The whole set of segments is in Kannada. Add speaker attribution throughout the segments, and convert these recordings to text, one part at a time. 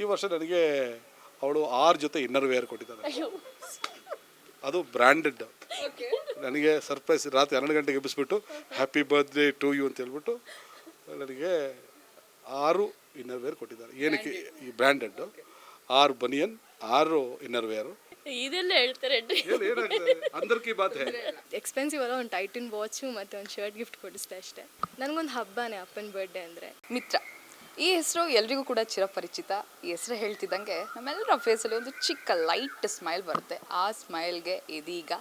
Speaker 1: ಈ ವರ್ಷ ನನಗೆ ಅವಳು 6 ಜೊತೆ ಇನ್ನರ್ ವೇರ್ ಕೊಟ್ಟಿದ್ದಾಳೆ. ಅದು ಬ್ರ್ಯಾಂಡೆಡ್. ನನಗೆ ಸರ್ಪ್ರೈಸ್ ರಾತ್ರಿ 12 ಗಂಟೆಗೆ ಎಬ್ಬಿಸ್ಬಿಟ್ಟು ಹ್ಯಾಪಿ ಬರ್ತ್ಡೇ ಟು ಯು ಅಂತ ಹೇಳ್ಬಿಟ್ಟು ನನಗೆ 6 ಇನ್ನರ್ ವೇರ್ ಕೊಟ್ಟಿದ್ದಾರೆ. ಏನಕ್ಕೆ? ಈ ಬ್ರ್ಯಾಂಡೆಡ್ 6 ಬನಿಯನ್, 6 ಇನ್ನರ್ ವೇರು.
Speaker 2: ಇದೆಲ್ಲ ಹೇಳ್ತಾರೆ
Speaker 1: ಏನಾಗ್ತದೆ ಅಂದರ್ ಕಿ ಬಾತ್ ಹೈ.
Speaker 3: ಎಕ್ಸ್ಪೆನ್ಸಿವ್ ಅಲ್ಲ, ಒಂದು ಟೈಟನ್ ವಾಚು ಮತ್ತು ಒಂದು ಶರ್ಟ್ ಗಿಫ್ಟ್ ಕೊಡಿಸ್ದೆ ಅಷ್ಟೇ. ನನಗೊಂದು ಹಬ್ಬನೇ ಅಪ್ಪನ ಬರ್ಡೇ ಅಂದರೆ.
Speaker 4: ಮಿತ್ರ, ಈ ಹೆಸರು ಎಲ್ರಿಗೂ ಕೂಡ ಚಿರಪರಿಚಿತ. ಈ ಹೆಸರು ಹೇಳ್ತಿದ್ದಂಗೆ ನಮ್ಮೆಲ್ಲರ ಫೇಸಲ್ಲಿ ಒಂದು ಚಿಕ್ಕ ಲೈಟ್ ಸ್ಮೈಲ್ ಬರುತ್ತೆ. ಆ ಸ್ಮೈಲ್ಗೆ ಇದೀಗ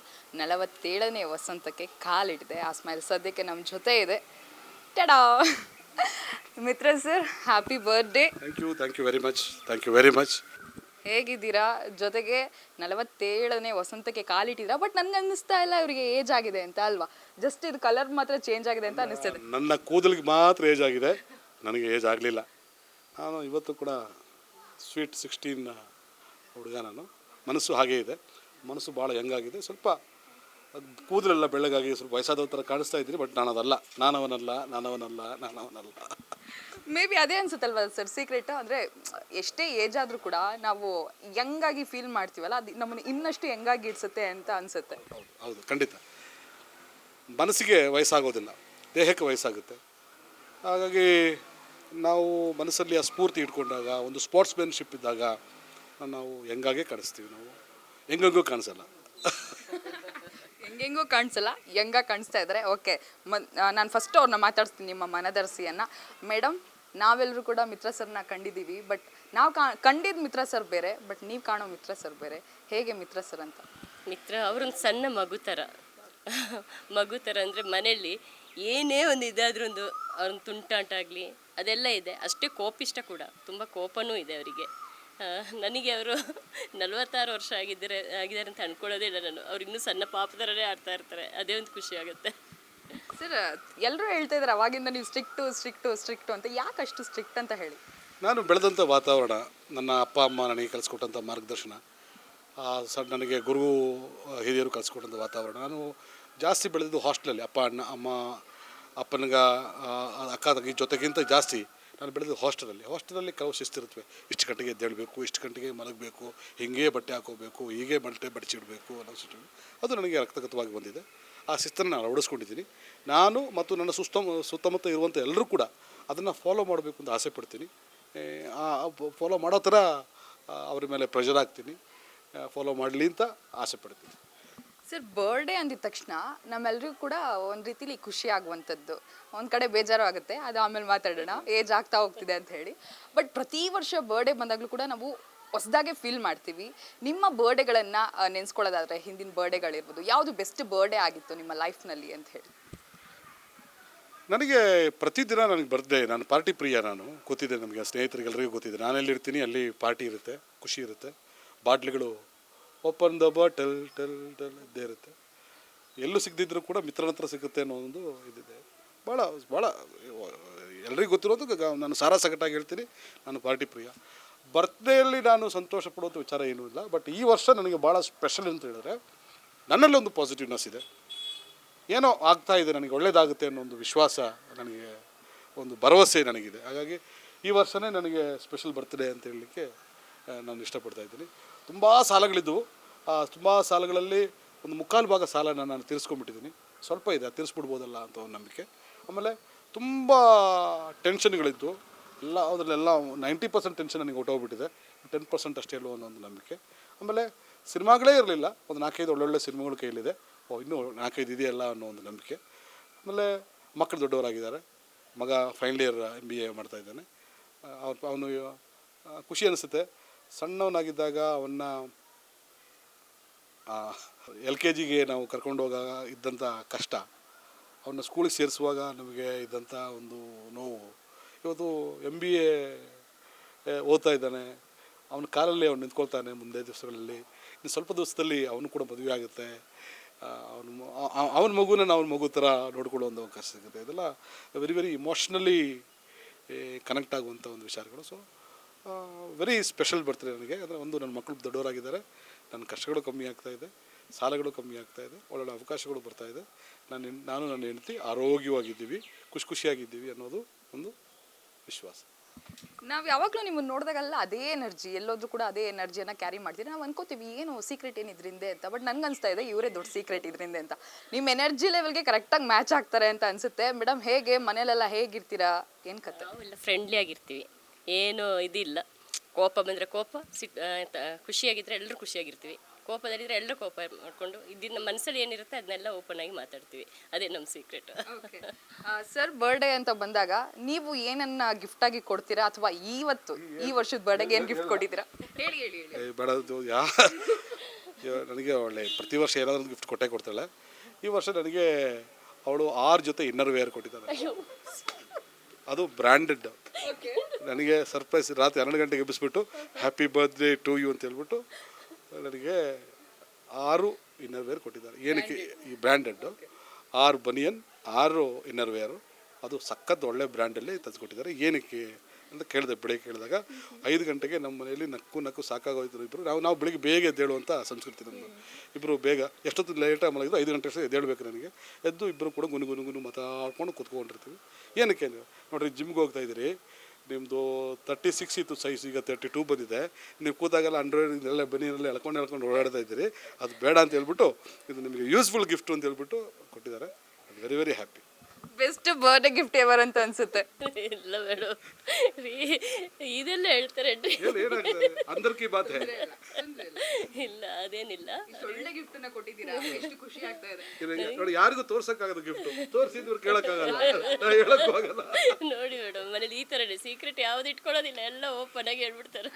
Speaker 4: 47ನೇ ವಸಂತಕ್ಕೆ ಕಾಲಿಟ್ಟಿದೆ. ಆ ಸ್ಮೈಲ್ ಸದ್ಯಕ್ಕೆ ನಮ್ಮ ಜೊತೆ ಇದೆ. ಟಡಾ Mitra sir, happy birthday.
Speaker 1: Thank you very much.
Speaker 4: ಹೇಗಿದ್ದೀರಾ? ಜೊತೆಗೆ 47ನೇ ವಸಂತಕ್ಕೆ ಕಾಲಿಟ್ಟಿದ್ದೀರಾ. ಬಟ್ ನನ್ಗೆ ಅನ್ನಿಸ್ತಾ ಇಲ್ಲ ಇವರಿಗೆ ಏಜ್ ಆಗಿದೆ ಅಂತ, ಅಲ್ವಾ? ಜಸ್ಟ್ ಇದು ಕಲರ್ ಮಾತ್ರ ಚೇಂಜ್ ಆಗಿದೆ ಅಂತ ಅನ್ನಿಸ್ತದೆ.
Speaker 1: ನನ್ನ ಕೂದಲಿಗೆ ಮಾತ್ರ ಏಜ್ ಆಗಿದೆ, ನನಗೆ ಏಜ್ ಆಗಲಿಲ್ಲ. ನಾನು ಇವತ್ತು ಕೂಡ ಸ್ವೀಟ್ 16 ಹುಡುಗ. ನಾನು ಮನಸ್ಸು ಹಾಗೇ ಇದೆ, ಮನಸ್ಸು ಭಾಳ ಯಂಗಾಗಿದೆ. ಸ್ವಲ್ಪ ಕೂದಲೆಲ್ಲ ಬೆಳ್ಳಗಾಗಿ ಸ್ವಲ್ಪ ವಯಸ್ಸಾದವ ಥರ ಕಾಣಿಸ್ತಾ ಇದ್ದೀನಿ. ಬಟ್ ನಾನವನಲ್ಲ.
Speaker 4: ಮೇ ಬಿ ಅದೇ ಅನ್ಸುತ್ತಲ್ವ ಸರ್ ಸೀಕ್ರೆಟ್. ಅಂದರೆ ಎಷ್ಟೇ ಏಜ್ ಆದರೂ ಕೂಡ ನಾವು ಯಂಗಾಗಿ ಫೀಲ್ ಮಾಡ್ತೀವಲ್ಲ, ಅದು ನಮ್ಮನ್ನು ಇನ್ನಷ್ಟು ಯಂಗಾಗಿ ಇಡ್ಸುತ್ತೆ ಅಂತ ಅನಿಸುತ್ತೆ.
Speaker 1: ಹೌದು, ಖಂಡಿತ. ಮನಸ್ಸಿಗೆ ವಯಸ್ಸಾಗೋದಿಲ್ಲ, ದೇಹಕ್ಕೆ ವಯಸ್ಸಾಗುತ್ತೆ. ಹಾಗಾಗಿ ನಾವು ಮನಸ್ಸಲ್ಲಿ ಆ ಸ್ಫೂರ್ತಿ ಇಟ್ಕೊಂಡಾಗ, ಒಂದು ಸ್ಪೋರ್ಟ್ಸ್ ಮ್ಯಾನ್ಶಿಪ್ ಇದ್ದಾಗ ನಾವು ಹೆಂಗಾಗೆ ಕಾಣಿಸ್ತೀವಿ. ನಾವು ಹೆಂಗಂಗೂ ಕಾಣಿಸಲ್ಲ.
Speaker 4: ಹೆಂಗೆಂಗೂ ಕಾಣಿಸಲ್ಲ, ಹೆಂಗ ಕಾಣಿಸ್ತಾ ಇದ್ದಾರೆ. ಓಕೆ, ನಾನು ಫಸ್ಟ್ ಅವ್ರನ್ನ ಮಾತಾಡ್ತೀನಿ, ನಿಮ್ಮ ಮನದರ್ಶಿಯನ್ನು. ಮೇಡಮ್, ನಾವೆಲ್ಲರೂ ಕೂಡ ಮಿತ್ರ ಸರ್ನ ಕಂಡಿದ್ದೀವಿ. ಬಟ್ ನಾವು ಕಂಡಿದ್ದ ಮಿತ್ರ ಸರ್ ಬೇರೆ, ಬಟ್ ನೀವು ಕಾಣೋ ಮಿತ್ರ ಸರ್ ಬೇರೆ. ಹೇಗೆ ಮಿತ್ರ ಸರ್ ಅಂತ?
Speaker 2: ಮಿತ್ರ ಅವರೊಂದು ಸಣ್ಣ ಮಗು ಥರ ಅಂದರೆ ಮನೆಯಲ್ಲಿ ಏನೇ ಒಂದು ಇದಾದ್ರೂ ಅವ್ರನ್ನ ತುಂಟಾಟ ಆಗಲಿ ಅದೆಲ್ಲ ಇದೆ. ಅಷ್ಟೇ ಕೋಪಿಷ್ಟ ಕೂಡ, ತುಂಬ ಕೋಪನೂ ಇದೆ ಅವರಿಗೆ. ನನಗೆ ಅವರು 46 ವರ್ಷ ಆಗಿದ್ದಾರೆ ಅಂತ ಅಂದ್ಕೊಳ್ಳೋದೇ ಇಲ್ಲ ನಾನು. ಅವ್ರು ಇನ್ನೂ ಸಣ್ಣ ಪಾಪ ಥರನೇ ಆಡ್ತಾ ಇರ್ತಾರೆ. ಅದೇ ಒಂದು ಖುಷಿ ಆಗುತ್ತೆ.
Speaker 4: ಸರ್, ಎಲ್ಲರೂ ಹೇಳ್ತಾ ಇದ್ದಾರೆ ಅವಾಗಿಂದ ನೀವು ಸ್ಟ್ರಿಕ್ಟು ಅಂತ. ಯಾಕೆ ಅಷ್ಟು ಸ್ಟ್ರಿಕ್ಟ್ ಅಂತ ಹೇಳಿ?
Speaker 1: ನಾನು ಬೆಳೆದಂಥ ವಾತಾವರಣ, ನನ್ನ ಅಪ್ಪ ಅಮ್ಮ ನನಗೆ ಕಲಿಸ್ಕೊಟ್ಟಂಥ ಮಾರ್ಗದರ್ಶನ, ನನಗೆ ಗುರು ಹಿರಿಯರು ಕಲಿಸ್ಕೊಟ್ಟಂಥ ವಾತಾವರಣ. ನಾನು ಜಾಸ್ತಿ ಬೆಳೆದಿದ್ದು ಹಾಸ್ಟೆಲಲ್ಲಿ. ಅಪ್ಪನಿಗೆ ಅಕ್ಕ ತಂಗಿ ಜೊತೆಗಿಂತ ಜಾಸ್ತಿ ನಾನು ಬೆಳೆದು ಹಾಸ್ಟೆಲಲ್ಲಿ ಕೆಲವು ಶಿಸ್ತಿರುತ್ತವೆ. ಇಷ್ಟು ಗಂಟೆಗೆ ಎದ್ದೇಳಬೇಕು, ಇಷ್ಟು ಗಂಟೆಗೆ ಮಲಗಬೇಕು, ಹೀಗೆ ಬಟ್ಟೆ ಹಾಕೋಬೇಕು, ಹೀಗೆ ಬಡಿಸಿಡಬೇಕು ಅನ್ನೋ ಶಿಸ್ತು. ಅದು ನನಗೆ ರಕ್ತಗತವಾಗಿ ಬಂದಿದೆ. ಆ ಶಿಸ್ತನ್ನು ನಾನು ಅಳವಡಿಸ್ಕೊಂಡಿದ್ದೀನಿ. ನಾನು ಮತ್ತು ನನ್ನ ಸುತ್ತಮುತ್ತ ಇರುವಂಥ ಎಲ್ಲರೂ ಕೂಡ ಅದನ್ನು ಫಾಲೋ ಮಾಡಬೇಕು ಅಂತ ಆಸೆ ಪಡ್ತೀನಿ. ಫಾಲೋ ಮಾಡೋ ಥರ ಅವ್ರ ಮೇಲೆ ಪ್ರೆಷರ್ ಆಗ್ತೀನಿ, ಫಾಲೋ ಮಾಡಲಿ ಅಂತ ಆಸೆ ಪಡ್ತೀನಿ.
Speaker 4: ಸರ್, ಬರ್ಡೇ ಅಂದಿದ ತಕ್ಷಣ ನಮ್ಮೆಲ್ಲರಿಗೂ ಕೂಡ ಒಂದು ರೀತಿಲಿ ಖುಷಿ ಆಗುವಂಥದ್ದು. ಒಂದು ಕಡೆ ಬೇಜಾರು ಆಗುತ್ತೆ, ಅದು ಆಮೇಲೆ ಮಾತಾಡೋಣ, ಏಜ್ ಆಗ್ತಾ ಹೋಗ್ತಿದೆ ಅಂತ ಹೇಳಿ. ಬಟ್ ಪ್ರತಿ ವರ್ಷ ಬರ್ಡೇ ಬಂದಾಗಲೂ ಕೂಡ ನಾವು ಹೊಸದಾಗೆ ಫೀಲ್ ಮಾಡ್ತೀವಿ. ನಿಮ್ಮ ಬರ್ಡೇಗಳನ್ನು ನೆನೆಸ್ಕೊಳ್ಳೋದಾದರೆ, ಹಿಂದಿನ ಬರ್ಡೇಗಳಿರ್ಬೋದು, ಯಾವುದು ಬೆಸ್ಟ್ ಬರ್ಡೇ ಆಗಿತ್ತು ನಿಮ್ಮ ಲೈಫ್ನಲ್ಲಿ ಅಂತ ಹೇಳಿ?
Speaker 1: ನನಗೆ ಪ್ರತಿದಿನ ನನಗೆ ಬರ್ತ್ಡೇ. ನಾನು ಪಾರ್ಟಿ ಪ್ರಿಯ. ನಾನು ಗೊತ್ತಿದೆ, ನಮಗೆ ಸ್ನೇಹಿತರಿಗೆಲ್ಲರಿಗೂ ಗೊತ್ತಿದೆ. ನಾನೆಲ್ಲಿರ್ತೀನಿ ಅಲ್ಲಿ ಪಾರ್ಟಿ ಇರುತ್ತೆ, ಖುಷಿ ಇರುತ್ತೆ. ಬಾಟ್ಲಿಗಳು ಓಪನ್ ದ ಬಾಟಲ್ ಇದ್ದೇ ಇರುತ್ತೆ. ಎಲ್ಲೂ ಸಿಗದಿದ್ದರೂ ಕೂಡ ಮಿತ್ರನ ಹತ್ರ ಸಿಗುತ್ತೆ ಅನ್ನೋ ಒಂದು ಇದಿದೆ. ಭಾಳ ಎಲ್ರಿಗೂ ಗೊತ್ತಿರೋದು. ನಾನು ಸಗಟಾಗಿ ಹೇಳ್ತೀನಿ, ನಾನು ಪಾರ್ಟಿ ಪ್ರಿಯ. ಬರ್ತ್ಡೇಯಲ್ಲಿ ನಾನು ಸಂತೋಷ ಪಡೋದು ವಿಚಾರ ಏನೂ ಇಲ್ಲ. ಬಟ್ ಈ ವರ್ಷ ನನಗೆ ಭಾಳ ಸ್ಪೆಷಲ್ ಅಂತ ಹೇಳಿದ್ರೆ, ನನ್ನಲ್ಲಿ ಒಂದು ಪಾಸಿಟಿವ್ನೆಸ್ ಇದೆ. ಏನೋ ಆಗ್ತಾ ಇದೆ, ನನಗೆ ಒಳ್ಳೆಯದಾಗುತ್ತೆ ಅನ್ನೋ ಒಂದು ವಿಶ್ವಾಸ, ನನಗೆ ಒಂದು ಭರವಸೆ ನನಗಿದೆ. ಹಾಗಾಗಿ ಈ ವರ್ಷವೇ ನನಗೆ ಸ್ಪೆಷಲ್ ಬರ್ತ್ಡೇ ಅಂತ ಹೇಳಲಿಕ್ಕೆ ನಾನು ಇಷ್ಟಪಡ್ತಾಯಿದ್ದೀನಿ. ತುಂಬ ಸಾಲಗಳಿದ್ದವು. ತುಂಬ ಸಾಲಗಳಲ್ಲಿ ಒಂದು 3/4 ಭಾಗ ಸಾಲನ ನಾನು ತೀರಿಸ್ಕೊಂಡ್ಬಿಟ್ಟಿದ್ದೀನಿ. ಸ್ವಲ್ಪ ಇದೆ, ಅದು ತೀರಿಸ್ಬಿಡ್ಬೋದಲ್ಲ ಅಂತ ಒಂದು ನಂಬಿಕೆ. ಆಮೇಲೆ ತುಂಬ ಟೆನ್ಷನ್ಗಳಿದ್ದು, ಅದರಲ್ಲೆಲ್ಲ 90% ಟೆನ್ಷನ್ ನನಗೆ ಹೊಟ್ಟೋಗ್ಬಿಟ್ಟಿದೆ. 10% ಅಷ್ಟೇ ಅಲ್ಲೋ ಅನ್ನೋ ಒಂದು ನಂಬಿಕೆ. ಆಮೇಲೆ ಸಿನಿಮಾಗಳೇ ಇರಲಿಲ್ಲ, ಒಂದು 4-5 ಒಳ್ಳೊಳ್ಳೆ ಸಿನಿಮಾಗಳು ಕೈಯಲ್ಲಿದೆ. ಇನ್ನೂ 4-5 ಇದೆಯಲ್ಲ ಅನ್ನೋ ಒಂದು ನಂಬಿಕೆ. ಆಮೇಲೆ ಮಕ್ಕಳು ದೊಡ್ಡವರಾಗಿದ್ದಾರೆ. ಮಗ ಫೈನಲ್ ಇಯರ್ MBA ಮಾಡ್ತಾಯಿದ್ದಾನೆ. ಅವನು ಖುಷಿ ಅನಿಸುತ್ತೆ. ಸಣ್ಣವನಾಗಿದ್ದಾಗ ಅವನ್ನ LKGಗೆ ನಾವು ಕರ್ಕೊಂಡೋಗ ಇದ್ದಂಥ ಕಷ್ಟ, ಅವನ್ನ ಸ್ಕೂಲಿಗೆ ಸೇರಿಸುವಾಗ ನಮಗೆ ಇದ್ದಂಥ ಒಂದು ನೋವು. ಇವತ್ತು MBA ಓದ್ತಾ ಇದ್ದಾನೆ. ಅವನ ಕಾಲಲ್ಲಿ ಅವ್ನು ನಿಂತ್ಕೊಳ್ತಾನೆ. ಮುಂದೆ ದಿವಸಗಳಲ್ಲಿ, ಇನ್ನು ಸ್ವಲ್ಪ ದಿವಸದಲ್ಲಿ ಅವನು ಕೂಡ ಮದುವೆ ಆಗುತ್ತೆ. ಅವನ ಮಗುನ ಅವನ ಮಗು ಥರ ನೋಡ್ಕೊಳ್ಳೋ ಒಂದು ಅವಕಾಶ ಸಿಗುತ್ತೆ. ಇದೆಲ್ಲ ವೆರಿ ಇಮೋಷ್ನಲಿ ಕನೆಕ್ಟ್ ಆಗುವಂಥ ಒಂದು ವಿಚಾರಗಳು. ಸೊ ವೆರಿ ಸ್ಪೆಷಲ್ ಬರ್ತಾರೆ ನನಗೆ. ಅಂದರೆ ಒಂದು, ನನ್ನ ಮಕ್ಕಳು ದೊಡ್ಡವರಾಗಿದ್ದಾರೆ, ನನ್ನ ಕಷ್ಟಗಳು ಕಮ್ಮಿ ಆಗ್ತಾಯಿದೆ, ಸಾಲಗಳು ಕಮ್ಮಿ ಆಗ್ತಾಯಿದೆ, ಒಳ್ಳೊಳ್ಳೆ ಅವಕಾಶಗಳು ಬರ್ತಾಯಿದೆ. ನಾನು ನನ್ನ ಹೆಂಡತಿ ಆರೋಗ್ಯವಾಗಿದ್ದೀವಿ, ಖುಷಿಯಾಗಿದ್ದೀವಿ ಅನ್ನೋದು ಒಂದು ವಿಶ್ವಾಸ.
Speaker 4: ನಾವು ಯಾವಾಗಲೂ ನಿಮ್ಮನ್ನು ನೋಡಿದಾಗೆಲ್ಲ ಅದೇ ಎನರ್ಜಿ, ಎಲ್ಲೋದ್ರೂ ಕೂಡ ಅದೇ ಎನರ್ಜಿಯನ್ನು ಕ್ಯಾರಿ ಮಾಡ್ತೀರಿ. ನಾವು ಅನ್ಕೋತೀವಿ ಏನು ಸೀಕ್ರೆಟ್ ಏನು ಇದರಿಂದ ಅಂತ, ಬಟ್ ನನ್ಗೆ ಅನಿಸ್ತಾ ಇದೆ ಇವರೇ ದೊಡ್ಡ ಸೀಕ್ರೆಟ್ ಇದರಿಂದ ಅಂತ. ನಿಮ್ಮ ಎನರ್ಜಿ ಲೆವೆಲ್ಗೆ ಕರೆಕ್ಟಾಗಿ ಮ್ಯಾಚ್ ಆಗ್ತಾರೆ ಅಂತ ಅನಿಸುತ್ತೆ. ಮೇಡಮ್ ಹೇಗೆ ಮನೇಲೆಲ್ಲ ಹೇಗಿರ್ತೀರಾ, ಏನು ಕತೆ?
Speaker 2: ನಾವೆಲ್ಲ ಫ್ರೆಂಡ್ಲಿ ಆಗಿರ್ತೀವಿ, ಏನು ಇದಿಲ್ಲ. ಕೋಪ ಬಂದರೆ ಕೋಪ, ಖುಷಿಯಾಗಿದ್ದರೆ ಎಲ್ಲರೂ ಖುಷಿಯಾಗಿರ್ತೀವಿ. ಕೋಪದಲ್ಲಿದ್ದರೆ ಎಲ್ಲರೂ ಕೋಪ ಮಾಡಿಕೊಂಡು ನಮ್ಮ ಮನಸ್ಸಲ್ಲಿ ಏನಿರುತ್ತೆ ಅದನ್ನೆಲ್ಲ ಓಪನ್ ಆಗಿ ಮಾತಾಡ್ತೀವಿ. ಅದೇ ನಮ್ಮ ಸೀಕ್ರೆಟ್.
Speaker 4: ಸರ್ ಬರ್ಡೇ ಅಂತ ಬಂದಾಗ ನೀವು ಏನನ್ನ ಗಿಫ್ಟ್ ಆಗಿ ಕೊಡ್ತೀರಾ, ಅಥವಾ ಈ ವರ್ಷದ ಬರ್ಡೇಗೆ ಏನು ಗಿಫ್ಟ್ ಕೊಟ್ಟಿದ್ದೀರಾ? ಹೇಳಿ ಹೇಳಿ ಹೇಳಿ.
Speaker 1: ಬೇಡದು ನನಗೆ ಒಳ್ಳೆ ಪ್ರತಿ ವರ್ಷ ಏನಾದರೂ ಗಿಫ್ಟ್ ಕೊಟ್ಟೇ ಕೊಡ್ತಾಳೆ. ಈ ವರ್ಷ ನನಗೆ ಅವಳು 6 ಜೊತೆ ಇನ್ನರ್ ವೇರ್ ಕೊಟ್ಟಿದ್ದಾಳೆ. ಅದು ಬ್ರ್ಯಾಂಡೆಡ್. ನನಗೆ ಸರ್ಪ್ರೈಸ್ ರಾತ್ರಿ 12 ಗಂಟೆಗೆ ಎಬ್ಬಿಸ್ಬಿಟ್ಟು ಹ್ಯಾಪಿ ಬರ್ತ್ಡೇ ಟು ಯು ಅಂತ ಹೇಳ್ಬಿಟ್ಟು ನನಗೆ 6 ಇನ್ನರ್ ವೇರ್ ಕೊಟ್ಟಿದ್ದಾರೆ. ಏನಕ್ಕೆ? ಈ ಬ್ರ್ಯಾಂಡೆಡ್ 6 ಬನಿಯನ್ 6 ಇನ್ನರ್ ವೇರು, ಅದು ಸಖತ್ ಒಳ್ಳೆ ಬ್ರ್ಯಾಂಡಲ್ಲಿ ತಂದುಕೊಟ್ಟಿದ್ದಾರೆ. ಏನಕ್ಕೆ ಅಂತ ಕೇಳಿದೆ. ಬೆಳಿಗ್ಗೆ ಕೇಳಿದಾಗ 5 ಗಂಟೆಗೆ ನಮ್ಮ ಮನೆಯಲ್ಲಿ ನಕ್ಕು ಸಾಕಾಗೋಯ್ತು ಇಬ್ಬರು. ನಾವು ಬೆಳಿಗ್ಗೆ ಬೇಗ ಎದ್ದೇಳುವಂಥ ಸಂಸ್ಕೃತಿ ನಮ್ಮದು. ಇಬ್ಬರು ಬೇಗ ಎಷ್ಟೊತ್ತು ಲೇಟಾಗಿ ಮಲಗಿದ್ರು 5 ಗಂಟೆ ಅಷ್ಟೇ ಎದ್ದೇಳಬೇಕು ನನಗೆ. ಎದ್ದು ಇಬ್ಬರು ಕೂಡ ಗುನುಗುನು ಮಾತಾಡ್ಕೊಂಡು ಕೂತ್ಕೊಂಡಿರ್ತೀವಿ. ಏನಕ್ಕೆ ನೀವು ನೋಡಿರಿ, ಜಿಮ್ಗೆ ಹೋಗ್ತಾ ಇದ್ದೀರಿ, ನಿಮ್ಮದು 36 ಇತ್ತು ಸೈಜ್, ಈಗ 32 ಬಂದಿದೆ. ನೀವು ಕೂತಾಗೆಲ್ಲ ಅಂಡ್ರಾಯ್ಡ್ ಎಲ್ಲ ಬನ್ನಿನಲ್ಲಿ ಎಳ್ಕೊಂಡು ಓಡಾಡ್ತಾ ಇದ್ದೀರಿ. ಅದು ಬೇಡ ಅಂತ ಹೇಳ್ಬಿಟ್ಟು ಇದು ನಿಮಗೆ ಯೂಸ್ಫುಲ್ ಗಿಫ್ಟು ಅಂತ ಹೇಳ್ಬಿಟ್ಟು ಕೊಟ್ಟಿದ್ದಾರೆ. Very very happy.
Speaker 4: Best birthday gift ever ಅಂತ ಅನ್ಸುತ್ತೆ.
Speaker 2: ಇಲ್ಲ ಮೇಡಮ್ ರೀ, ಇದೆಲ್ಲ ಹೇಳ್ತಾರೆ
Speaker 1: ಅಂದರ್ ಕಿ ಬಾತ್ ಹೈ.
Speaker 2: ಇಲ್ಲ ಅದೇನಿಲ್ಲ.
Speaker 4: ಒಳ್ಳೆ ಗಿಫ್ಟ್ ಅನ್ನ ಕೊಟ್ಟಿದ್ದೀರಾ, ಎಷ್ಟು ಖುಷಿ ಆಗ್ತಾ ಇದೆ.
Speaker 1: ನೋಡಿ, ಯಾರಿಗೂ ತೋರ್ಸಕ್ಕಾಗದು ಗಿಫ್ಟ್, ತೋರಿಸಿದ್ರು ಕೇಳಕ್ಕಾಗಲ್ಲ, ಹೇಳಕ್ಕೂ ಆಗಲ್ಲ.
Speaker 2: ನೋಡಿ ಮೇಡಮ್, ಮನೇಲಿ ಈ ಥರನೇ ಸೀಕ್ರೆಟ್ ಯಾವ್ದು ಇಟ್ಕೊಳ್ಳೋದಿಲ್ಲ, ಎಲ್ಲ ಓಪನ್ ಆಗಿ ಹೇಳ್ಬಿಡ್ತಾರೆ.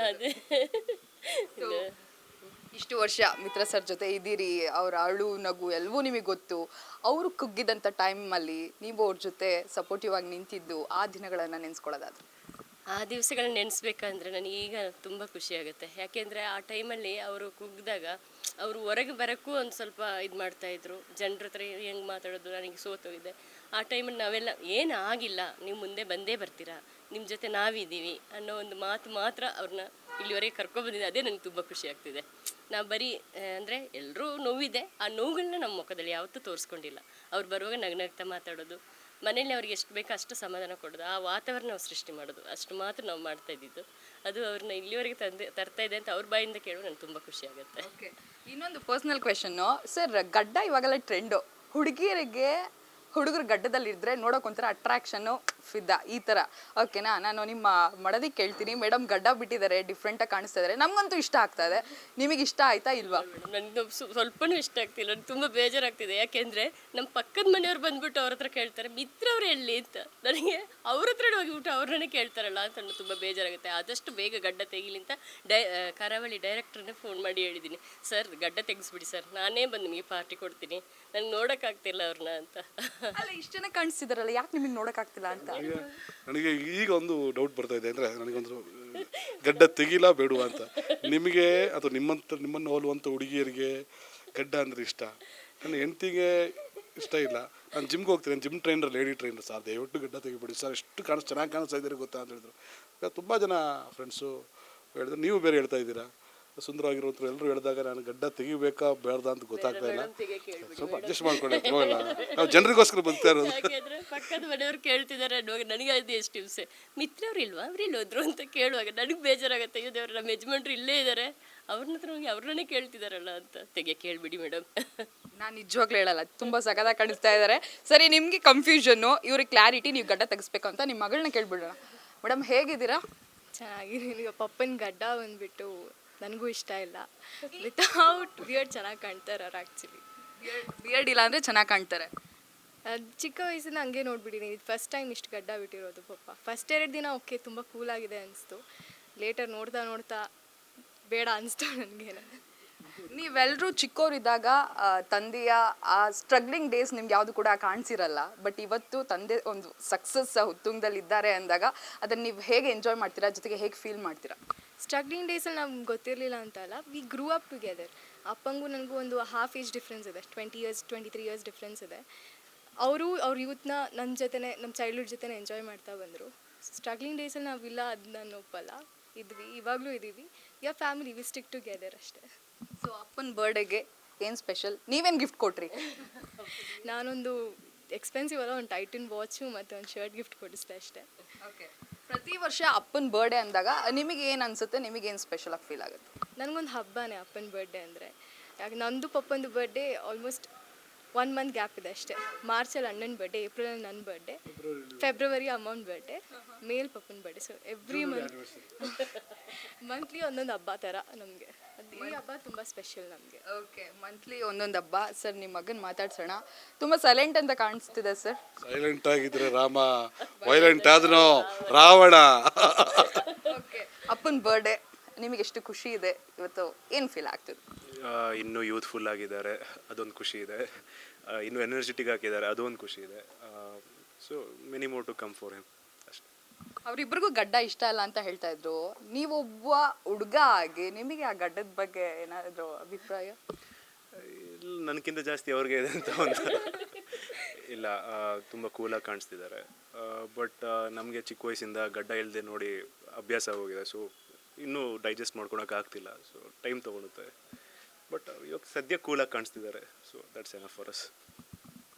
Speaker 2: ಅದೇ
Speaker 4: ಇಷ್ಟು ವರ್ಷ ಮಿತ್ರ ಸರ್ ಜೊತೆ ಇದ್ದೀರಿ, ಅವ್ರ ಅಳು ನಗು ಎಲ್ಲವೂ ನಿಮಗೆ ಗೊತ್ತು. ಅವರು ಕುಗ್ಗಿದಂಥ ಟೈಮಲ್ಲಿ ನೀವು ಅವ್ರ ಜೊತೆ ಸಪೋರ್ಟಿವ್ ಆಗಿ ನಿಂತಿದ್ದು ಆ ದಿನಗಳನ್ನು ನೆನೆಸ್ಕೊಳ್ಳೋದಾದ್ರೆ?
Speaker 2: ಆ ದಿವಸಗಳನ್ನ ನೆನೆಸ್ಬೇಕಂದ್ರೆ ನನಗೀಗ ತುಂಬ ಖುಷಿ ಆಗುತ್ತೆ. ಯಾಕೆಂದರೆ ಆ ಟೈಮಲ್ಲಿ ಅವರು ಕುಗ್ಗಿದಾಗ ಅವರು ಹೊರಗೆ ಬರೋಕ್ಕೂ ಒಂದು ಸ್ವಲ್ಪ ಇದು ಮಾಡ್ತಾಯಿದ್ರು. ಜನರ ಹತ್ರ ಹೆಂಗೆ ಮಾತಾಡೋದು, ನನಗೆ ಸೋತೋಗಿದೆ. ಆ ಟೈಮಲ್ಲಿ ನಾವೆಲ್ಲ ಏನು ಆಗಿಲ್ಲ, ನೀವು ಮುಂದೆ ಬಂದೇ ಬರ್ತೀರಾ, ನಿಮ್ಮ ಜೊತೆ ನಾವಿದ್ದೀವಿ ಅನ್ನೋ ಒಂದು ಮಾತು ಮಾತ್ರ ಅವ್ರನ್ನ ಇಲ್ಲಿವರೆಗೆ ಕರ್ಕೊಬಂದಿದೆ. ಅದೇ ನನಗೆ ತುಂಬ ಖುಷಿ ಆಗ್ತಿದೆ. ನಾವು ಬರೀ ಅಂದರೆ ಎಲ್ಲರೂ ನೋವಿದೆ, ಆ ನೋವುಗಳನ್ನ ನಮ್ಮ ಮುಖದಲ್ಲಿ ಯಾವತ್ತೂ ತೋರಿಸ್ಕೊಂಡಿಲ್ಲ. ಅವ್ರು ಬರುವಾಗ ನಗ್ನಗ್ತಾ ಮಾತಾಡೋದು, ಮನೇಲಿ ಅವ್ರಿಗೆ ಎಷ್ಟು ಬೇಕೋ ಅಷ್ಟು ಸಮಾಧಾನ ಕೊಡೋದು, ಆ ವಾತಾವರಣ ನಾವು ಸೃಷ್ಟಿ ಮಾಡೋದು, ಅಷ್ಟು ಮಾತ್ರ ನಾವು ಮಾಡ್ತಾ ಇದ್ದಿದ್ದು. ಅದು ಅವ್ರನ್ನ ಇಲ್ಲಿವರೆಗೆ ತರ್ತಾ ಇದೆ ಅಂತ ಅವ್ರ ಬಾಯಿಂದ ಕೇಳೋ ನನಗೆ ತುಂಬ ಖುಷಿ ಆಗುತ್ತೆ.
Speaker 4: ಇನ್ನೊಂದು ಪರ್ಸ್ನಲ್ ಕ್ವೆಶನ್ನು ಸರ್, ಗಡ್ಡ ಇವಾಗೆಲ್ಲ ಟ್ರೆಂಡು. ಹುಡುಗಿಯರಿಗೆ ಹುಡುಗರು ಗಡ್ಡದಲ್ಲಿ ಇದ್ರೆ ನೋಡೋಕೆ ಒಂಥರ ಅಟ್ರಾಕ್ಷನ್ನು, ಫಿದಾ ಈ ಥರ. ಓಕೆನಾ? ನಾನು ನಿಮ್ಮ ಮಡದಿ ಕೇಳ್ತೀನಿ, ಮೇಡಮ್ ಗಡ್ಡ ಬಿಟ್ಟಿದ್ದಾರೆ, ಡಿಫ್ರೆಂಟಾಗಿ ಕಾಣಿಸ್ತಾ ಇದ್ದಾರೆ, ನಮಗಂತೂ ಇಷ್ಟ ಆಗ್ತಾ ಇದೆ, ನಿಮಗೆ ಇಷ್ಟ ಆಯ್ತಾ ಇಲ್ವಾ?
Speaker 2: ನನಗೆ ಸ್ವಲ್ಪನೂ ಇಷ್ಟ ಆಗ್ತಿಲ್ಲ, ನನಗೆ ತುಂಬ ಬೇಜಾರಾಗ್ತಿದೆ. ಯಾಕೆಂದರೆ ನಮ್ಮ ಪಕ್ಕದ ಮನೆಯವ್ರು ಬಂದುಬಿಟ್ಟು ಅವ್ರ ಹತ್ರ ಕೇಳ್ತಾರೆ, ಮಿತ್ರವ್ರು ಎಲ್ಲಿ ಅಂತ. ನನಗೆ ಅವ್ರ ಹತ್ರ ಹೋಗಿಬಿಟ್ಟು ಅವ್ರನ್ನೇ ಕೇಳ್ತಾರಲ್ಲ ಅಂತ ನನಗೆ ತುಂಬ ಬೇಜಾರಾಗುತ್ತೆ. ಆದಷ್ಟು ಬೇಗ ಗಡ್ಡ ತೆಗಿಲಿ ಅಂತ ಕರಾವಳಿ ಡೈರೆಕ್ಟ್ರನ್ನೇ ಫೋನ್ ಮಾಡಿ ಹೇಳಿದ್ದೀನಿ, ಸರ್ ಗಡ್ಡ ತೆಗಿಸ್ಬಿಡಿ ಸರ್, ನಾನೇ ಬಂದು ನಿಮಗೆ ಪಾರ್ಟಿ ಕೊಡ್ತೀನಿ, ನನಗೆ ನೋಡೋಕ್ಕಾಗ್ತಿಲ್ಲ ಅವ್ರನ್ನ ಅಂತ.
Speaker 4: ಅಲ್ಲ, ಇಷ್ಟು ಜನ ಕಾಣಿಸ್ತಿದಾರಲ್ಲ, ಯಾಕೆ ನಿಮಗೆ ನೋಡೋಕ್ಕಾಗ್ತಿಲ್ಲ ಅಂತ?
Speaker 1: ನನಗೆ ಈಗ ಒಂದು ಡೌಟ್ ಬರ್ತಾ ಇದೆ. ಅಂದರೆ ನನಗೊಂದು ಗಡ್ಡ ತೆಗಿಲ ಬೇಡುವ ಅಂತ. ನಿಮಗೆ ಅಥವಾ ನಿಮ್ಮನ್ನು ಹೋಲುವಂಥ ಹುಡುಗಿಯರಿಗೆ ಗಡ್ಡ ಅಂದರೆ ಇಷ್ಟ. ನನ್ನ ಹೆಂಡ್ತಿಗೆ ಇಷ್ಟ ಇಲ್ಲ. ನಾನು ಜಿಮ್ಗೆ ಹೋಗ್ತೀನಿ, gym trainer, lady trainer. Sir ದಯವಿಟ್ಟು ಗಡ್ಡ ತೆಗಿಬಿಡಿ ಸರ್, ಎಷ್ಟು ಚೆನ್ನಾಗಿ ಕಾಣಿಸ್ತಾ ಇದ್ದೀರಿ ಗೊತ್ತಾ ಅಂತ ಹೇಳಿದ್ರು. ಈಗ ತುಂಬ ಜನ ಫ್ರೆಂಡ್ಸು ಹೇಳಿದ್ರು, ನೀವು ಬೇರೆ ಹೇಳ್ತಾ ಇದ್ದೀರಾ, ಸುಂದರವಾಗಿರುವಂಥ ಎಲ್ಲರೂ ಹೇಳಿದಾಗ ನಾನು ಗಡ್ಡ ತೆಗಿಬೇಕಾ ಬೇಡ್ದ ಅಂತ ಗೊತ್ತಾಗ್ತಾ ಇಲ್ಲ. ಸ್ವಲ್ಪ ಅಡ್ಜಸ್ಟ್ ಮಾಡ್ಕೊಳ್ಳಿ, ಪರವಾಗಿಲ್ಲ, ನಾವು ಜನರಿಗೋಸ್ಕರ ಬರ್ತಾ ಇರೋದು.
Speaker 2: ಯಾಕೆಂದರೆ ಪಕ್ಕದ ಮನೆಯವ್ರು ಕೇಳ್ತಿದ್ದಾರೆ ಅನ್ನುವಾಗ ನನಗೆ ಅದು ಎಷ್ಟು ಹಿಂಸೆ. ಮಿತ್ರವ್ರು ಇಲ್ವಾ, ಅವ್ರು ಇಲ್ಲಿ ಹೋದ್ರು ಅಂತ ಕೇಳುವಾಗ ನನಗೆ ಬೇಜಾರಾಗುತ್ತೆ. ಅಯ್ಯೋ ದೇವ್ರು, ನಮ್ಮ ಯಜಮಾನ್ರು ಇಲ್ಲೇ ಇದ್ದಾರೆ, ಅವ್ರನ್ನ ಹತ್ರ ಹೋಗಿ ಅವ್ರನ್ನೇ ಕೇಳ್ತಿದಾರಲ್ಲ ಅಂತ. ಕೇಳ್ಬಿಡಿ ಮೇಡಮ್.
Speaker 4: ನಾನು ನಿಜವಾಗ್ಲೂ ಹೇಳಲ್ಲ, ತುಂಬ ಸಗದಾಗಿ ಕಾಣಿಸ್ತಾ ಇದ್ದಾರೆ. ಸರಿ, ನಿಮಗೆ ಕನ್ಫ್ಯೂಷನ್ನು, ಇವ್ರಿಗೆ ಕ್ಲಾರಿಟಿ, ನೀವು ಗಡ್ಡ ತೆಗಿಸ್ಬೇಕು ಅಂತ ನಿಮ್ಮ ಮಗಳನ್ನ ಕೇಳ್ಬಿಡೋಣ. ಮೇಡಮ್ ಹೇಗಿದ್ದೀರಾ?
Speaker 3: ಚೆನ್ನಾಗಿದ್ದೀನಿ. ಈಗ ಪಪ್ಪನ ಗಡ್ಡ ಬಂದುಬಿಟ್ಟು ನನಗೂ ಇಷ್ಟ ಇಲ್ಲ. ವಿತೌಟ್ ಬಿಯರ್ಡ್ ಚೆನ್ನಾಗಿ ಕಾಣ್ತಾರೆ ಅವ್ರು. ಆ್ಯಕ್ಚುಲಿ
Speaker 4: ಬಿಯರ್ಡ್ ಇಲ್ಲ ಅಂದರೆ ಚೆನ್ನಾಗಿ ಕಾಣ್ತಾರೆ.
Speaker 3: ಅದು ಚಿಕ್ಕ ವಯಸ್ಸಿನ ಹಂಗೆ ನೋಡ್ಬಿಟ್ಟಿದ್ದೀನಿ. ಇದು ಫಸ್ಟ್ ಟೈಮ್ ಇಷ್ಟು ಗಡ್ಡ ಬಿಟ್ಟಿರೋದು ಪಪ್ಪ. ಫಸ್ಟ್ 2 ದಿನ ಓಕೆ, ತುಂಬ ಕೂಲಾಗಿದೆ ಅನಿಸ್ತು. ಲೇಟರ್ ನೋಡ್ತಾ ಬೇಡ ಅನಿಸ್ತು ನನಗೇನು.
Speaker 4: ನೀವೆಲ್ಲರೂ ಚಿಕ್ಕವರಿದ್ದಾಗ ತಂದೆಯ ಆ ಸ್ಟ್ರಗ್ಲಿಂಗ್ ಡೇಸ್ ನಿಮ್ಗೆ ಯಾವುದು ಕೂಡ ಕಾಣಿಸಿರಲ್ಲ. ಬಟ್ ಇವತ್ತು ತಂದೆ ಒಂದು ಸಕ್ಸಸ್ ಉತ್ತುಂಗದಲ್ಲಿ ಇದ್ದಾರೆ ಅಂದಾಗ ಅದನ್ನು ನೀವು ಹೇಗೆ ಎಂಜಾಯ್ ಮಾಡ್ತೀರಾ, ಜೊತೆಗೆ ಹೇಗೆ ಫೀಲ್ ಮಾಡ್ತೀರಾ?
Speaker 3: ಸ್ಟ್ರಗ್ಲಿಂಗ್ ಡೇಸಲ್ಲಿ ನಮ್ಗೆ ಗೊತ್ತಿರಲಿಲ್ಲ ಅಂತ ಅಲ್ಲ, ವಿ ಗ್ರೂ ಅಪ್ ಟುಗೆದರ್. ಅಪ್ಪಂಗೂ ನನಗೂ ಒಂದು ಹಾಫ್ ಏಜ್ ಡಿಫ್ರೆನ್ಸ್ ಇದೆ, 20 ಇಯರ್ಸ್ 23 ಇಯರ್ಸ್ ಡಿಫ್ರೆನ್ಸ್ ಇದೆ. ಅವ್ರ ಯೂತ್ನ ನನ್ನ ಜೊತೆನೇ, ನಮ್ಮ ಚೈಲ್ಡ್ಹುಡ್ ಜೊತೆನೇ ಎಂಜಾಯ್ ಮಾಡ್ತಾ ಬಂದರು. ಸ್ಟ್ರಗ್ಲಿಂಗ್ ಡೇಸಲ್ಲಿ ನಾವಿಲ್ಲ, ಅದು ನಾನು ಒಪ್ಪಲ್ಲ. ಇವಾಗಲೂ ಇದ್ದೀವಿ. We are family, we stick together ಅಷ್ಟೇ.
Speaker 4: ಸೊ ಅಪ್ಪನ ಬರ್ಡೇಗೆ ಏನು ಸ್ಪೆಷಲ್, ನೀವೇನು ಗಿಫ್ಟ್ ಕೊಟ್ರಿ?
Speaker 3: ನಾನೊಂದು ಎಕ್ಸ್ಪೆನ್ಸಿವ್ ಅಲ್ಲ, ಒಂದು ಟೈಟನ್ ವಾಚು ಮತ್ತು ಒಂದು ಶರ್ಟ್ ಗಿಫ್ಟ್ ಕೊಡಿಸ್ದೆ ಅಷ್ಟೇ.
Speaker 4: ಓಕೆ. ಪ್ರತಿ ವರ್ಷ ಅಪ್ಪನ ಬರ್ಡೇ ಅಂದಾಗ ನಿಮಗೆ ಏನು ಅನ್ಸುತ್ತೆ, ನಿಮಗೆ ಏನು ಸ್ಪೆಷಲ್ ಆಗಿ ಫೀಲ್ ಆಗುತ್ತೆ?
Speaker 3: ನನಗೊಂದು ಹಬ್ಬನೇ ಅಪ್ಪನ ಬರ್ಡೇ ಅಂದರೆ. ಯಾಕೆ ನಂದು ಪಪ್ಪಂದು ಬರ್ಡೇ ಆಲ್ಮೋಸ್ಟ್ 1 ಮಂತ್ ಗ್ಯಾಪ್ ಇದೆ ಅಷ್ಟೇ. ಮಾರ್ಚಲ್ಲಿ ಅಣ್ಣನ ಬರ್ಡೇ, ಏಪ್ರಿಲಲ್ಲಿ ನನ್ನ ಬರ್ಡೇ, ಫೆಬ್ರವರಿ ಅಮ್ಮನ ಬರ್ಡೇ, ಮೇಲ್ ಪಪ್ಪನ ಬರ್ಡೇ. ಸೊ ಎವ್ರಿ ಮಂತ್ಲಿ ಒಂದೊಂದು ಹಬ್ಬ ಥರ ನಮಗೆ. ಈ ಹಬ್ಬ ತುಂಬ ಸ್ಪೆಷಲ್ ನಮಗೆ.
Speaker 4: ಓಕೆ, ಮಂತ್ಲಿ ಒಂದೊಂದು ಹಬ್ಬ. ಸರ್, ನಿಮ್ಮ ಮಗನ ಮಾತಾಡ್ಸೋಣ. ತುಂಬ ಸೈಲೆಂಟ್ ಅಂತ ಕಾಣಿಸ್ತಿದೆ ಸರ್.
Speaker 1: ಸೈಲೆಂಟ್ ಆಗಿದ್ರೆ ರಾಮ, ವೈಲೆಂಟ್ ಆದ್ನೋ ರಾವಣ.
Speaker 4: ಓಕೆ, ಅಪ್ಪನ ಬರ್ಡೇ ನಿಮಗೆ ಎಷ್ಟು ಖುಷಿ ಇದೆ ಇವತ್ತು, ಏನು ಫೀಲ್ ಆಗ್ತದೆ?
Speaker 5: ಇನ್ನೂ ಯೂತ್ಫುಲ್ ಆಗಿದ್ದಾರೆ, ಅದೊಂದು ಖುಷಿ ಇದೆ. ಇನ್ನೂ ಎನರ್ಜೆಟಿಕ್ ಆಗಿದ್ದಾರೆ, ಅದೊಂದು ಖುಷಿ ಇದೆ. So many more to come for him ಅಷ್ಟೇ.
Speaker 4: ಅವರಿಬ್ಬರಿಗೂ ಗಡ್ಡ ಇಷ್ಟ ಅಲ್ಲ ಅಂತ ಹೇಳ್ತಾ ಇದ್ರು. ನೀವೊಬ್ಬ ಹುಡುಗ ಆಗಿ ನಿಮಗೆ ಆ ಗಡ್ಡದ ಬಗ್ಗೆ ಏನಾದರೂ ಅಭಿಪ್ರಾಯ?
Speaker 5: ನನಗಿಂತ ಜಾಸ್ತಿ ಅವ್ರಿಗೆ ಇದೆ ಅಂತ ಒಂದು ಇಲ್ಲ, ತುಂಬ ಕೂಲಾಗಿ ಕಾಣಿಸ್ತಿದ್ದಾರೆ. ಬಟ್ ನಮಗೆ ಚಿಕ್ಕ ವಯಸ್ಸಿಂದ ಗಡ್ಡ ಇಲ್ಲದೆ ನೋಡಿ ಅಭ್ಯಾಸ ಆಗೋಗಿದೆ. ಸೊ ಇನ್ನೂ ಡೈಜೆಸ್ಟ್ ಮಾಡ್ಕೊಳಕ್ಕೆ ಆಗ್ತಿಲ್ಲ. So time ತೊಗೊಳುತ್ತೆ. ಬಟ್ ಇವಾಗ ಸದ್ಯ ಕೂಲಾಗಿ ಕಾಣಿಸ್ತಿದ್ದಾರೆ. So that's enough for us.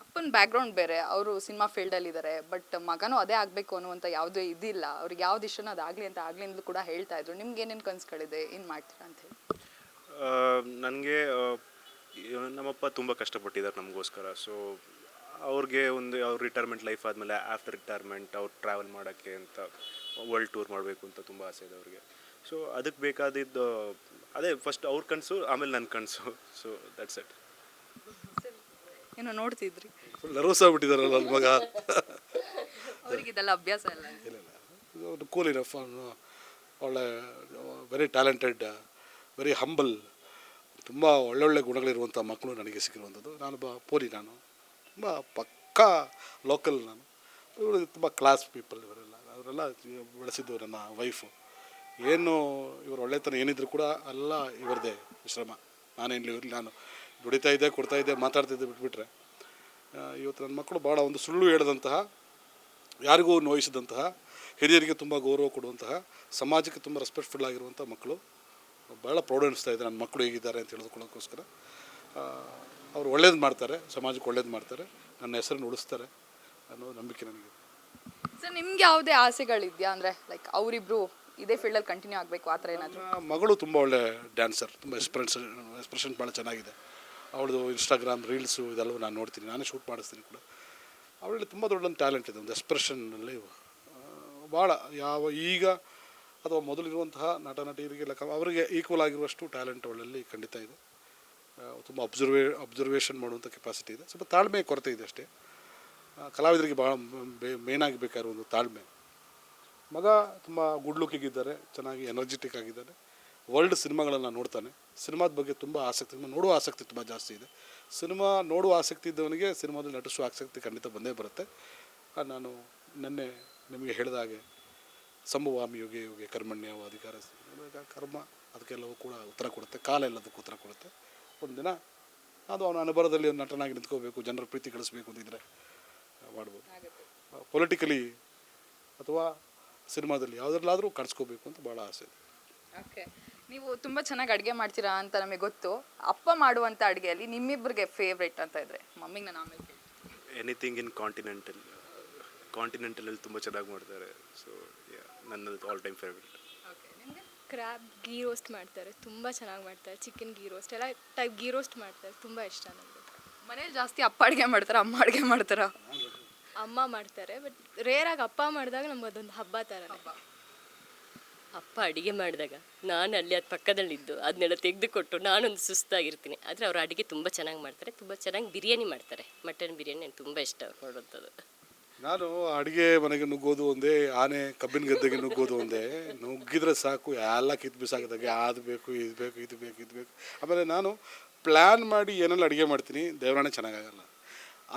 Speaker 4: ಅಪ್ಪನ ಬ್ಯಾಕ್ಗ್ರೌಂಡ್ ಬೇರೆ, ಅವರು ಸಿನಿಮಾ ಫೀಲ್ಡಲ್ಲಿ ಇದ್ದಾರೆ. ಬಟ್ ಮಗನೂ ಅದೇ ಆಗಬೇಕು ಅನ್ನುವಂಥ ಯಾವುದೇ ಇದಿಲ್ಲ. ಅವ್ರಿಗೆ ಯಾವ್ದು ಇಷ್ಟನೋ ಅದಾಗಲಿ ಅಂತ ಆಗ್ಲಿಂದಲೂ ಕೂಡ ಹೇಳ್ತಾ ಇದ್ರು. ನಿಮ್ಗೆ ಏನೇನು ಕನಸುಗಳಿದೆ, ಏನು ಮಾಡ್ತೀರಾ ಅಂತ ಹೇಳಿ?
Speaker 5: ನನಗೆ ನಮ್ಮಪ್ಪ ತುಂಬ ಕಷ್ಟಪಟ್ಟಿದ್ದಾರೆ ನಮಗೋಸ್ಕರ. ಸೊ ಅವ್ರಿಗೆ ಅವ್ರ ರಿಟೈರ್ಮೆಂಟ್ ಲೈಫ್ ಆದಮೇಲೆ ಆಫ್ಟರ್ ರಿಟೈರ್ಮೆಂಟ್ ಅವ್ರು ಟ್ರಾವೆಲ್ ಮಾಡೋಕ್ಕೆ ಅಂತ ವರ್ಲ್ಡ್ ಟೂರ್ ಮಾಡಬೇಕು ಅಂತ ತುಂಬ ಆಸೆ ಇದೆ ಅವ್ರಿಗೆ. ಸೊ ಅದಕ್ಕೆ ಬೇಕಾದಿದ್ದು ಅದೇ ಫಸ್ಟ್ ಅವ್ರ ಕನಸು, ಆಮೇಲೆ ನನ್ನ ಕನಸು. So that's it.
Speaker 4: ಏನೋ ನೋಡ್ತಿದ್ರಿ,
Speaker 1: ಫುಲ್ ನರ್ವಸ್ ಆಗ್ಬಿಟ್ಟಿದಾರಲ್ಲ ನನ್ನ ಮಗ.
Speaker 4: ಅವ್ರಿಗೆ ಇದೆಲ್ಲ ಅಭ್ಯಾಸ ಇಲ್ಲ.
Speaker 1: ಇಲ್ಲ, ಕೂಲ್ ಇನಫ್, ಒಳ್ಳೆ ವೆರಿ ಟ್ಯಾಲೆಂಟೆಡ್, ವೆರಿ ಹಂಬಲ್, ತುಂಬ ಒಳ್ಳೊಳ್ಳೆ ಗುಣಗಳಿರುವಂಥ ಮಕ್ಕಳು ನನಗೆ ಸಿಕ್ಕಿರುವಂಥದ್ದು. ನಾನೊಬ್ಬ ಪೋಲಿ, ನಾನು ತುಂಬ ಪಕ್ಕಾ ಲೋಕಲ್. ನಾನು ಇವರು ತುಂಬ ಕ್ಲಾಸ್ ಪೀಪಲ್ ಅವರೆಲ್ಲ ಬೆಳೆಸಿದ್ದು ನನ್ನ ವೈಫು. ಏನು ಇವರು ಒಳ್ಳೆತನ ಏನಿದ್ರು ಕೂಡ ಎಲ್ಲ ಇವರದೇ ಶ್ರಮ. ನಾನೇನು ಇರಲಿ, ನಾನು ದುಡಿತಾ ಇದ್ದೆ, ಕೊಡ್ತಾಯಿದ್ದೆ, ಮಾತಾಡ್ತಿದ್ದೆ, ಬಿಟ್ಬಿಟ್ರೆ ಇವತ್ತು ನನ್ನ ಮಕ್ಕಳು ಭಾಳ ಒಂದು ಸುಳ್ಳು ಹೇಳದಂತಹ, ಯಾರಿಗೂ ನೋಯಿಸಿದಂತಹ, ಹಿರಿಯರಿಗೆ ತುಂಬ ಗೌರವ ಕೊಡುವಂತಹ, ಸಮಾಜಕ್ಕೆ ತುಂಬ ರೆಸ್ಪೆಕ್ಟ್ಫುಲ್ ಆಗಿರುವಂಥ ಮಕ್ಕಳು. ಭಾಳ ಪ್ರೌಡ್ ಅನಿಸ್ತಾ ಇದೆ ನನ್ನ ಮಕ್ಕಳು ಹೇಗಿದ್ದಾರೆ ಅಂತ ಹೇಳಿದುಕೊಳ್ಳೋಕ್ಕೋಸ್ಕರ. ಅವರು ಒಳ್ಳೇದು ಮಾಡ್ತಾರೆ, ಸಮಾಜಕ್ಕೆ ಒಳ್ಳೇದು ಮಾಡ್ತಾರೆ, ನನ್ನ ಹೆಸರನ್ನು ಉಳಿಸ್ತಾರೆ ಅನ್ನೋ ನಂಬಿಕೆ ನನಗೆ.
Speaker 4: ಸರ್, ನಿಮ್ಗೆ ಯಾವುದೇ ಆಸೆಗಳಿದೆಯಾ? ಅಂದರೆ ಲೈಕ್ ಅವರಿಬ್ರು ಇದೇ ಫೀಲ್ಡಲ್ಲಿ ಕಂಟಿನ್ಯೂ ಆಗಬೇಕು ಆ ಥರ ಏನಾದರೂ?
Speaker 1: ಮಗಳು ತುಂಬ ಒಳ್ಳೆ ಡ್ಯಾನ್ಸರ್, ತುಂಬ ಎಕ್ಸ್ಪ್ರೆಷನ್ ಭಾಳ ಚೆನ್ನಾಗಿದೆ. ಅವಳದು ಇನ್ಸ್ಟಾಗ್ರಾಮ್ ರೀಲ್ಸು ಇದೆಲ್ಲವೂ ನಾನು ನೋಡ್ತೀನಿ, ನಾನೇ ಶೂಟ್ ಮಾಡಿಸ್ತೀನಿ ಕೂಡ. ಅವಳಲ್ಲಿ ತುಂಬ ದೊಡ್ಡ ಟ್ಯಾಲೆಂಟ್ ಇದೆ, ಒಂದು ಎಕ್ಸ್ಪ್ರೆಷನ್ನಲ್ಲಿ ಭಾಳ ಈಗ ಅಥವಾ ಮೊದಲಿರುವಂತಹ ನಟ ನಟಿಯರಿಗೆಲ್ಲ ಅವರಿಗೆ ಈಕ್ವಲ್ ಆಗಿರುವಷ್ಟು ಟ್ಯಾಲೆಂಟ್ ಅವಳಲ್ಲಿ ಖಂಡಿತ ಇದೆ. ತುಂಬ ಅಬ್ಸರ್ವೇಷನ್ ಮಾಡುವಂಥ ಕೆಪಾಸಿಟಿ ಇದೆ. ಸ್ವಲ್ಪ ತಾಳ್ಮೆ ಕೊರತೆ ಇದೆ ಅಷ್ಟೇ. ಕಲಾವಿದರಿಗೆ ಭಾಳ ಮೇಯ್ನಾಗಿ ಬೇಕಾಗಿರೋ ಒಂದು ತಾಳ್ಮೆ. ಮಗ ತುಂಬ ಗುಡ್ ಲುಕ್ಕಿಗಿದ್ದಾರೆ, ಚೆನ್ನಾಗಿ ಎನರ್ಜೆಟಿಕ್ ಆಗಿದ್ದಾರೆ, ವರ್ಲ್ಡ್ ಸಿನಿಮಾಗಳನ್ನು ನೋಡ್ತಾನೆ, ಸಿನಿಮಾದ ಬಗ್ಗೆ ತುಂಬ ಆಸಕ್ತಿ, ನೋಡುವ ಆಸಕ್ತಿ ತುಂಬ ಜಾಸ್ತಿ ಇದೆ. ಸಿನಿಮಾ ನೋಡುವ ಆಸಕ್ತಿ ಇದ್ದವನಿಗೆ ಸಿನಿಮಾದಲ್ಲಿ ನಟಿಸುವ ಆಸಕ್ತಿ ಖಂಡಿತ ಬಂದೇ ಬರುತ್ತೆ. ನಾನು ನಿನ್ನೆ ನಿಮಗೆ ಹೇಳಿದ ಹಾಗೆ ಸಂಭವಾಮಿ ಯುಗೆ ಯುಗೆ ಕರ್ಮಣ್ಯವ ಅಧಿಕಾರ, ಕರ್ಮ ಅದಕ್ಕೆಲ್ಲವೂ ಕೂಡ ಉತ್ತರ ಕೊಡುತ್ತೆ, ಕಾಲ ಎಲ್ಲದಕ್ಕೂ ಉತ್ತರ ಕೊಡುತ್ತೆ. ಒಂದು ದಿನ ಅದು ಅವನ ಅನುಭವದಲ್ಲಿ ಒಂದು ನಟನಾಗಿ ನಿಂತ್ಕೋಬೇಕು, ಜನರ ಪ್ರೀತಿ ಗಳಿಸ್ಬೇಕು ಅಂತಿದ್ರೆ ಮಾಡ್ಬೋದು. ಪೊಲಿಟಿಕಲಿ ಅಥವಾ ಸಿನಿಮಾದಲ್ಲಿ ಯಾವುದ್ರಲ್ಲಾದರೂ ಕಾಣಿಸ್ಕೋಬೇಕು ಅಂತ ಭಾಳ ಆಸೆ ಇದೆ.
Speaker 4: ಓಕೆ, ನೀವು ತುಂಬ ಚೆನ್ನಾಗಿ ಅಡುಗೆ ಮಾಡ್ತೀರಾ ಅಂತ ನಮಗೆ ಗೊತ್ತು. ಅಪ್ಪ ಮಾಡುವಂಥ ಅಡುಗೆಯಲ್ಲಿ ನಿಮ್ಮಿಬ್ಬರಿಗೆ ಫೇವ್ರೇಟ್ ಅಂತ ಇದ್ರೆ? ಮಮ್ಮಿಗೆ ನಾನು ಆಮೇಲೆ
Speaker 5: ಎನಿಥಿಂಗ್ ಇನ್ ಕಾಂಟಿನೆಂಟಲಲ್ಲಿ ತುಂಬ ಚೆನ್ನಾಗಿ ಮಾಡ್ತಾರೆ. ಸೊ ನನ್ನದು all time favourite.
Speaker 3: Crab ghee roast ಮಾಡ್ತಾರೆ, ತುಂಬ ಚೆನ್ನಾಗಿ ಮಾಡ್ತಾರೆ. ಚಿಕನ್ ಗೀ ರೋಸ್ಟ್ ಎಲ್ಲ ಟೈಪ್ ಗೀ ರೋಸ್ಟ್ ಮಾಡ್ತಾರೆ, ತುಂಬ ಇಷ್ಟ ನನಗೆ.
Speaker 4: ಮನೇಲಿ ಜಾಸ್ತಿ ಅಪ್ಪ ಅಡುಗೆ ಮಾಡ್ತಾರಾ, ಅಮ್ಮ ಅಡುಗೆ ಮಾಡ್ತಾರಾ?
Speaker 3: ಅಮ್ಮ ಮಾಡ್ತಾರೆ, ಬಟ್ ರೇರಾಗಿ ಅಪ್ಪ ಮಾಡಿದಾಗ ನಮ್ಗೆ ಅದೊಂದು ಹಬ್ಬ ಥರ.
Speaker 2: ಅಪ್ಪ ಅಡುಗೆ ಮಾಡಿದಾಗ ನಾನು ಅಲ್ಲಿ ಅದು ಪಕ್ಕದಲ್ಲಿದ್ದು ಅದನ್ನೆಲ್ಲ ತೆಗೆದುಕೊಟ್ಟು ನಾನೊಂದು ಸುಸ್ತಾಗಿರ್ತೀನಿ. ಆದರೆ ಅವ್ರು ಅಡುಗೆ ತುಂಬ ಚೆನ್ನಾಗಿ ಮಾಡ್ತಾರೆ, ತುಂಬ ಚೆನ್ನಾಗಿ ಬಿರಿಯಾನಿ ಮಾಡ್ತಾರೆ. ಮಟನ್ ಬಿರಿಯಾನಿ ನನಗೆ ತುಂಬ ಇಷ್ಟ ಮಾಡುವಂಥದ್ದು.
Speaker 1: ನಾನು ಅಡುಗೆ ಮನೆಗೆ ನುಗ್ಗೋದು ಒಂದೇ, ಆನೆ ಕಬ್ಬಿನ ಗದ್ದೆಗೆ ನುಗ್ಗೋದು ಒಂದೇ. ನುಗ್ಗಿದ್ರೆ ಸಾಕು, ಎಲ್ಲ ಕಿತ್ತು ಬಿಸಾಕಿದಾಗೆ ಅದು ಬೇಕು, ಇದು ಬೇಕು, ಇದು ಬೇಕು, ಇದು ಬೇಕು. ಆಮೇಲೆ ನಾನು ಪ್ಲ್ಯಾನ್ ಮಾಡಿ ಏನೆಲ್ಲ ಅಡುಗೆ ಮಾಡ್ತೀನಿ, ದೇವರಾಣೆ ಚೆನ್ನಾಗಾಗಲ್ಲ.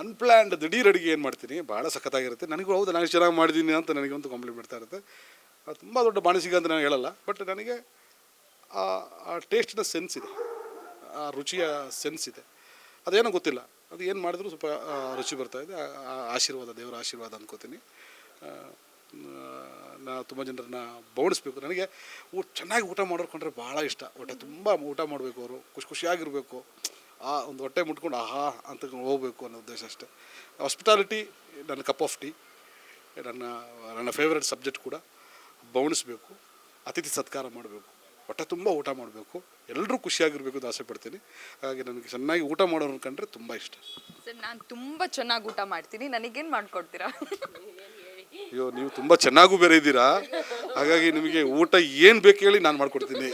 Speaker 1: ಅನ್ಪ್ಲ್ಯಾನ್ಡ್ ದಿಢೀರ್ ಅಡುಗೆ ಏನು ಮಾಡ್ತೀನಿ, ಭಾಳ ಸಖತ್ತಾಗಿರುತ್ತೆ. ನನಗೂ ಹೌದು, ನಾನು ಚೆನ್ನಾಗಿ ಮಾಡಿದ್ದೀನಿ ಅಂತ ನನಗೆ ಒಂದು ಕಾಂಪ್ಲಿಮೆಂಟ್ ಮಾಡ್ತಾ ಇರುತ್ತೆ. ತುಂಬ ದೊಡ್ಡ ಬಾಣಸಿಗ ಅಂತ ನಾನು ಹೇಳಲ್ಲ, ಬಟ್ ನನಗೆ ಆ ಟೇಸ್ಟಿನ ಸೆನ್ಸ್ ಇದೆ, ಆ ರುಚಿಯ ಸೆನ್ಸ್ ಇದೆ. ಅದೇನೋ ಗೊತ್ತಿಲ್ಲ, ಅದು ಏನು ಮಾಡಿದ್ರು ಸ್ವಲ್ಪ ರುಚಿ ಬರ್ತಾಯಿದೆ. ಆಶೀರ್ವಾದ, ದೇವರ ಆಶೀರ್ವಾದ ಅಂದ್ಕೋತೀನಿ. ನಾ ತುಂಬ ಜನರನ್ನ ಬೌಣಿಸ್ಬೇಕು. ನನಗೆ ಚೆನ್ನಾಗಿ ಊಟ ಮಾಡೋರ್ಕೊಂಡ್ರೆ ಭಾಳ ಇಷ್ಟ. ಹೊಟ್ಟೆ ತುಂಬ ಊಟ ಮಾಡಬೇಕು, ಅವರು ಖುಷಿಯಾಗಿರಬೇಕು, ಆ ಒಂದು ಹೊಟ್ಟೆ ಮುಟ್ಕೊಂಡು ಆಹಾ ಅಂತ ಹೋಗ್ಬೇಕು ಅನ್ನೋ ಉದ್ದೇಶ ಅಷ್ಟೇ. ಹಾಸ್ಪಿಟಾಲಿಟಿ ನನ್ನ ಕಪ್ ಆಫ್ ಟೀ, ನನ್ನ ಫೇವ್ರೆಟ್ ಸಬ್ಜೆಕ್ಟ್ ಕೂಡ. ಬವಣಿಸ್ಬೇಕು, ಅತಿಥಿ ಸತ್ಕಾರ ಮಾಡಬೇಕು, ಹೊಟ್ಟೆ ತುಂಬ ಊಟ ಮಾಡಬೇಕು, ಎಲ್ಲರೂ ಖುಷಿಯಾಗಿರಬೇಕು ಅಂತ ಆಸೆ ಪಡ್ತೀನಿ. ಹಾಗಾಗಿ ನನಗೆ ಚೆನ್ನಾಗಿ ಊಟ ಮಾಡೋರು ಕಂಡ್ರೆ ತುಂಬ ಇಷ್ಟ.
Speaker 4: ಸರ್ ನಾನು ತುಂಬ ಚೆನ್ನಾಗಿ ಊಟ ಮಾಡ್ತೀನಿ, ನನಗೇನು ಮಾಡ್ಕೊಡ್ತೀರಾ?
Speaker 1: ಅಯ್ಯೋ, ನೀವು ತುಂಬ ಚೆನ್ನಾಗೂ ಬೇರೆ ಇದ್ದೀರಾ, ಹಾಗಾಗಿ ನಿಮಗೆ ಊಟ ಏನು ಬೇಕು ಹೇಳಿ ನಾನು ಮಾಡ್ಕೊಡ್ತೀನಿ.